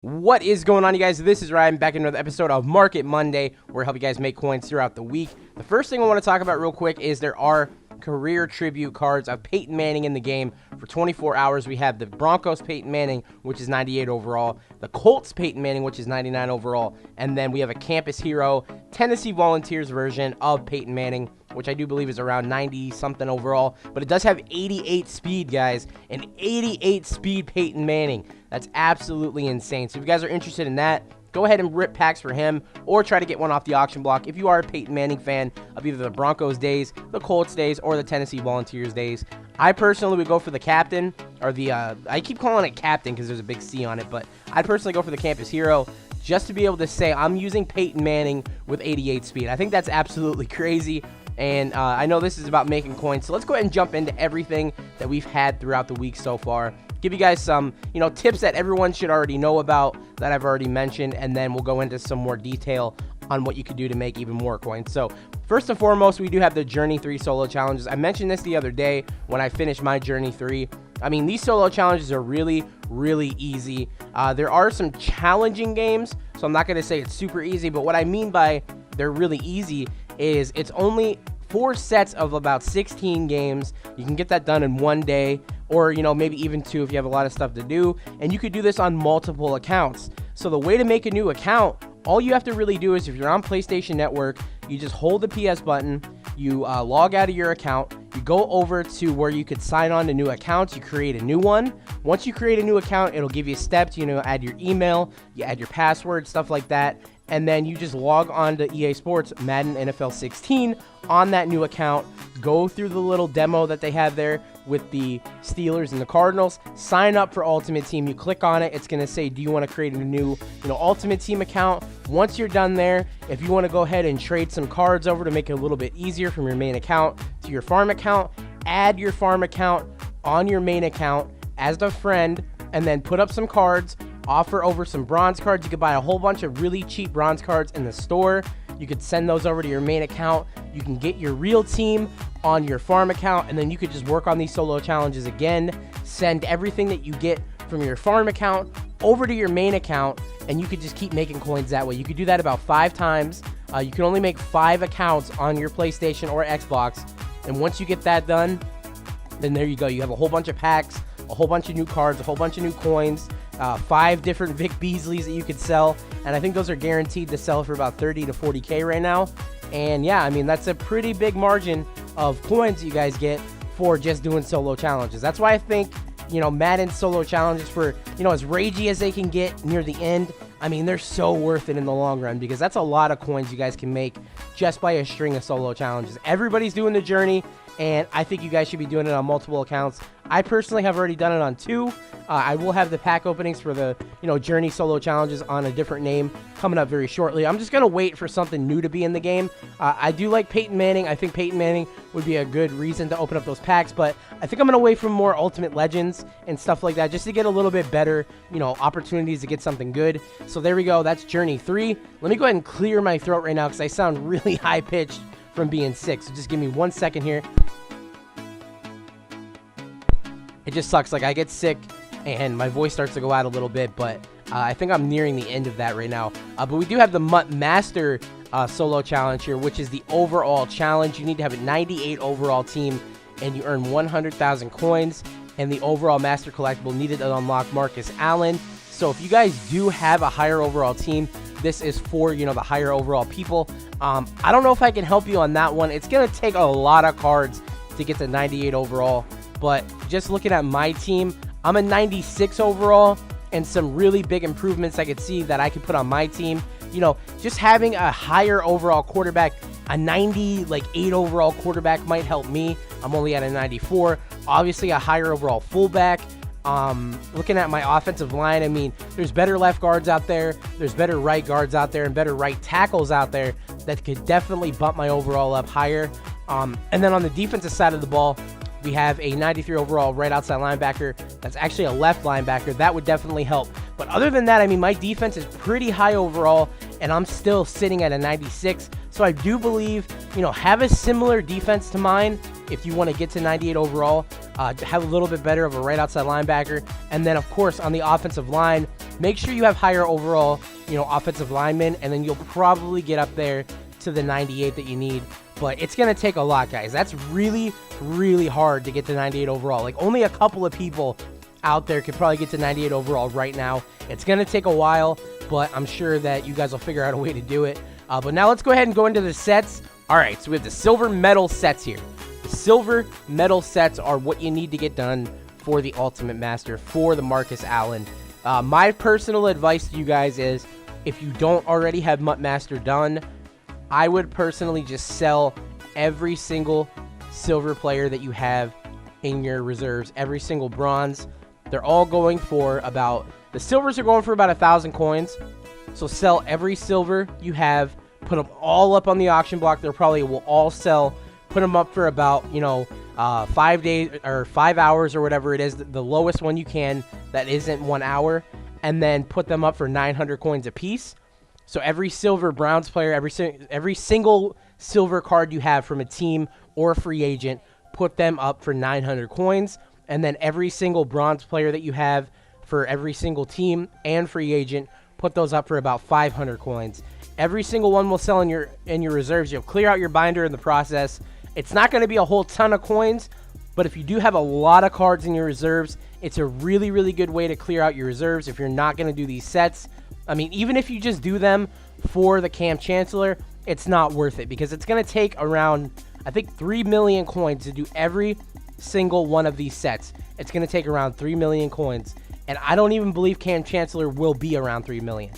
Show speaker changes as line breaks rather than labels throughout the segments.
What is going on, you guys? This is Ryan back in another episode of Market Monday, where I help you guys make coins throughout the week. The first thing I want to talk about real quick is there are career tribute cards of Peyton Manning in the game for 24 hours. We have the Broncos Peyton Manning, which is 98 overall, the Colts Peyton Manning, which is 99 overall, and then we have a Campus Hero Tennessee Volunteers version of Peyton Manning, which I do believe is around 90-something overall, but it does have 88 speed, guys, an 88 speed Peyton Manning. That's absolutely insane. So if you guys are interested in that, go ahead and rip packs for him or try to get one off the auction block if you are a Peyton Manning fan of either the Broncos days, the Colts days, or the Tennessee Volunteers days. I personally would go for the captain, or the, I keep calling it captain because there's a big C on it, but I'd personally go for the Campus Hero just to be able to say I'm using Peyton Manning with 88 speed. I think that's absolutely crazy. And I know this is about making coins, so let's go ahead and jump into everything that we've had throughout the week so far. Give you guys some, tips that everyone should already know about that I've already mentioned, and then we'll go into some more detail on what you could do to make even more coins. So first and foremost, we do have the Journey 3 solo challenges. I mentioned this the other day when I finished my Journey 3. I mean, these solo challenges are really, really easy. There are some challenging games, so I'm not going to say it's super easy, but what I mean by they're really easy is it's only 4 sets of about 16 games. You can get that done in one day, or maybe even 2 if you have a lot of stuff to do, and you could do this on multiple accounts. So the way to make a new account, all you have to really do is, if you're on PlayStation Network, you just hold the PS button, you log out of your account, you go over to where you could sign on to new accounts, you create a new one. Once you create a new account, it'll give you steps, add your email, you add your password, stuff like that, and then you just log on to EA Sports Madden NFL 16 on that new account, go through the little demo that they have there with the Steelers and the Cardinals, sign up for Ultimate Team. You click on it, it's going to say, do you want to create a new Ultimate Team account? Once you're done there, if you want to go ahead and trade some cards over to make it a little bit easier from your main account to your farm account, add your farm account on your main account as the friend, and then put up some cards, offer over some bronze cards. You could buy a whole bunch of really cheap bronze cards in the store. You could send those over to your main account. You can get your real team on your farm account, and then you could just work on these solo challenges again. Send everything that you get from your farm account over to your main account, and you could just keep making coins that way. You could do that about 5 times. You can only make 5 accounts on your PlayStation or Xbox, and once you get that done, then there you go. You have a whole bunch of packs, a whole bunch of new cards, a whole bunch of new coins, 5 different Vic Beasleys that you could sell, and I think those are guaranteed to sell for about 30 to 40K right now. And yeah, I mean, that's a pretty big margin of coins you guys get for just doing solo challenges. That's why I think, Madden solo challenges, for, as ragey as they can get near the end, I mean, they're so worth it in the long run, because that's a lot of coins you guys can make just by a string of solo challenges. Everybody's doing the Journey, and I think you guys should be doing it on multiple accounts. I personally have already done it on 2. I will have the pack openings for the, Journey solo challenges on a different name coming up very shortly. I'm just going to wait for something new to be in the game. I do like Peyton Manning. I think Peyton Manning would be a good reason to open up those packs, but I think I'm going to wait for more Ultimate Legends and stuff like that just to get a little bit better, opportunities to get something good. So there we go. That's Journey 3. Let me go ahead and clear my throat right now because I sound really high-pitched from being sick. So just give me 1 second here. It just sucks. Like, I get sick and my voice starts to go out a little bit, but I think I'm nearing the end of that right now. But we do have the MUT Master solo challenge here, which is the overall challenge. You need to have a 98 overall team, and you earn 100,000 coins. And the overall master collectible needed to unlock Marcus Allen. So if you guys do have a higher overall team, this is for, the higher overall people. I don't know if I can help you on that one. It's going to take a lot of cards to get to 98 overall. But just looking at my team, I'm a 96 overall, and some really big improvements I could see that I could put on my team. Just having a higher overall quarterback, a 98 overall quarterback might help me. I'm only at a 94. Obviously, a higher overall fullback. Looking at my offensive line, I mean, there's better left guards out there, there's better right guards out there, and better right tackles out there that could definitely bump my overall up higher. And then on the defensive side of the ball, we have a 93 overall right outside linebacker that's actually a left linebacker. That would definitely help. But other than that, I mean, my defense is pretty high overall, and I'm still sitting at a 96. So I do believe, have a similar defense to mine if you want to get to 98 overall. Have a little bit better of a right outside linebacker. And then, of course, on the offensive line, Make sure you have higher overall, offensive linemen, and then you'll probably get up there to the 98 that you need. But it's going to take a lot, guys. That's really, really hard to get to 98 overall. Like, only a couple of people out there could probably get to 98 overall right now. It's going to take a while, but I'm sure that you guys will figure out a way to do it. But now let's go ahead and go into the sets. All right, so we have the silver medal sets here. The silver medal sets are what you need to get done for the Ultimate Master, for the Marcus Allen. My personal advice to you guys is, if you don't already have MUT Master done, I would personally just sell every single silver player that you have in your reserves, every single bronze. They're all going for about, the silvers are going for about 1,000 coins. So sell every silver you have, put them all up on the auction block. They probably will all sell, put them up for about, 5 days or 5 hours or whatever it is, the lowest one you can that isn't 1 hour, and then put them up for 900 coins a piece. So every silver bronze player, every single silver card you have from a team or a free agent, put them up for 900 coins. And then every single bronze player that you have for every single team and free agent, put those up for about 500 coins. Every single one will sell in your reserves. You'll clear out your binder in the process. It's not going to be a whole ton of coins, but if you do have a lot of cards in your reserves, it's a really, really good way to clear out your reserves if you're not going to do these sets. I mean, even if you just do them for the Cam Chancellor, it's not worth it because it's going to take around, I think, 3 million coins to do every single one of these sets. It's going to take around 3 million coins, and I don't even believe Cam Chancellor will be around 3 million.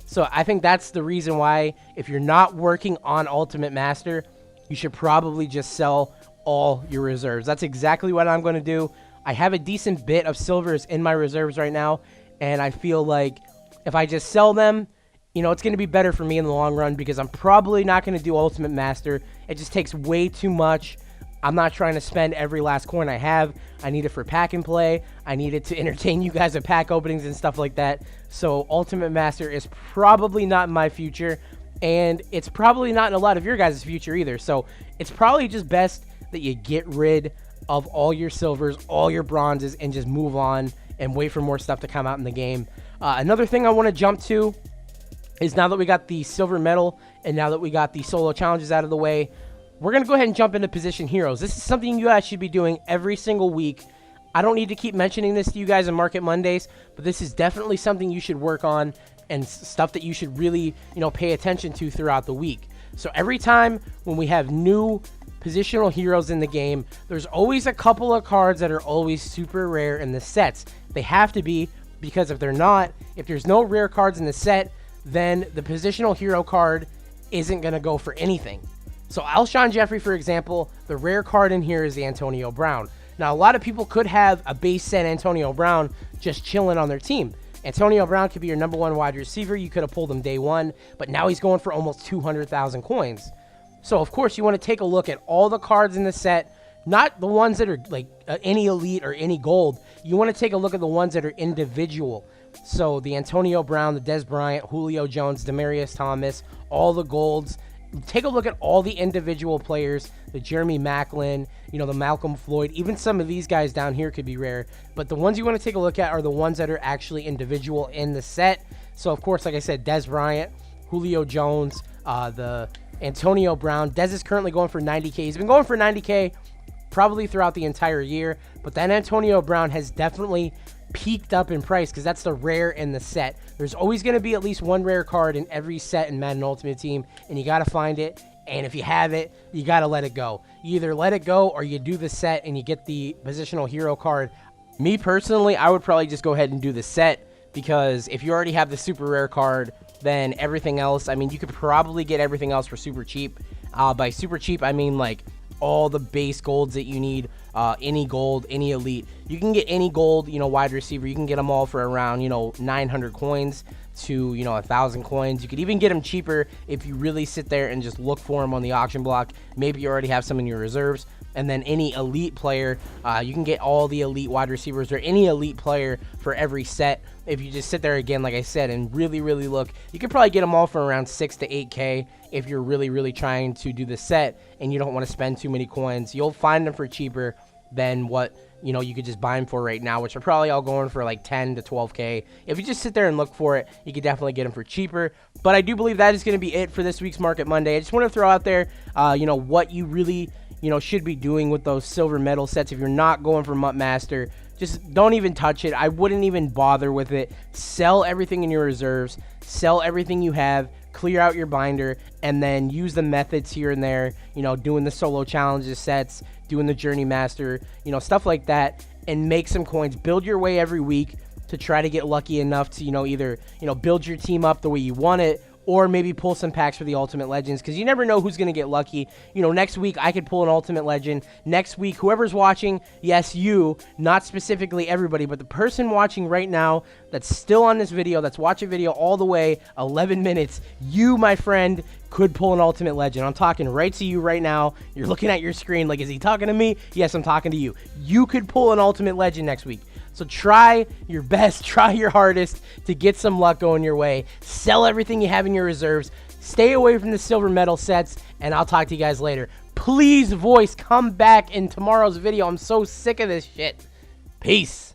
So I think that's the reason why, if you're not working on Ultimate Master, you should probably just sell all your reserves. That's exactly what I'm going to do. I have a decent bit of silvers in my reserves right now, and I feel like if I just sell them, it's going to be better for me in the long run because I'm probably not going to do Ultimate Master. It just takes way too much. I'm not trying to spend every last coin I have. I need it for pack and play. I need it to entertain you guys at pack openings and stuff like that. So Ultimate Master is probably not in my future, and it's probably not in a lot of your guys' future either. So it's probably just best that you get rid of all your silvers, all your bronzes, and just move on and wait for more stuff to come out in the game. Another thing I want to jump to is, now that we got the silver medal and now that we got the solo challenges out of the way, we're going to go ahead and jump into position heroes. This is something you guys should be doing every single week. I don't need to keep mentioning this to you guys on Market Mondays, but this is definitely something you should work on and stuff that you should really, pay attention to throughout the week. So every time when we have new positional heroes in the game, there's always a couple of cards that are always super rare in the sets. They have to be, because if they're not, if there's no rare cards in the set, then the positional hero card isn't going to go for anything. So Alshon Jeffrey, for example, the rare card in here is the Antonio Brown. Now, a lot of people could have a base set Antonio Brown just chilling on their team. Antonio Brown could be your number one wide receiver. You could have pulled him day one, but now he's going for almost 200,000 coins. So, of course, you want to take a look at all the cards in the set, not the ones that are like any elite or any gold. You want to take a look at the ones that are individual. So the Antonio Brown, the Dez Bryant, Julio Jones, Demaryius Thomas, all the golds. Take a look at all the individual players, the Jeremy Maclin, the Malcolm Floyd. Even some of these guys down here could be rare. But the ones you want to take a look at are the ones that are actually individual in the set. So, of course, like I said, Dez Bryant, Julio Jones, the Antonio Brown. Dez is currently going for 90K. He's been going for 90K probably throughout the entire year. But that Antonio Brown has definitely peaked up in price because that's the rare in the set. There's always going to be at least one rare card in every set in Madden Ultimate Team, and you got to find it. And if you have it, you got to let it go. You either let it go or you do the set and you get the positional hero card. Me personally, I would probably just go ahead and do the set, because if you already have the super rare card, then everything else, I mean, you could probably get everything else for super cheap. By super cheap, I mean like all the base golds that you need, any gold, any elite. You can get any gold, wide receiver. You can get them all for around, 900 coins to, 1,000 coins. You could even get them cheaper if you really sit there and just look for them on the auction block. Maybe you already have some in your reserves. And then any elite player, you can get all the elite wide receivers or any elite player for every set. If you just sit there again, like I said, and really, really look, you could probably get them all for around 6 to 8K if you're really, really trying to do the set and you don't want to spend too many coins. You'll find them for cheaper than what you know, you could just buy them for right now, which are probably all going for like 10 to 12K. If you just sit there and look for it, you could definitely get them for cheaper. But I do believe that is going to be it for this week's Market Monday. I just want to throw out there, you know, what you really, you know, should be doing with those silver medal sets. If you're not going for MUT Master, just don't even touch it. I wouldn't even bother with it. Sell everything in your reserves. Sell everything you have. Clear out your binder, and then use the methods here and there, you know, doing the solo challenges sets, doing the Journey Master, you know, stuff like that, and make some coins. Build your way every week to try to get lucky enough to, you know, either, you know, build your team up the way you want it, or maybe pull some packs for the Ultimate Legends, because you never know who's going to get lucky. You know, next week I could pull an Ultimate Legend. Next week, whoever's watching, yes, you, not specifically everybody, but the person watching right now that's still on this video, that's watching video all the way 11 minutes, you, my friend, could pull an Ultimate Legend. I'm talking right to you right now. You're looking at your screen like, is he talking to me? Yes, I'm talking to you. You could pull an Ultimate Legend next week. So try your best, try your hardest to get some luck going your way. Sell everything you have in your reserves. Stay away from the silver medal sets, and I'll talk to you guys later. Please, voice, come back in tomorrow's video. I'm so sick of this shit. Peace.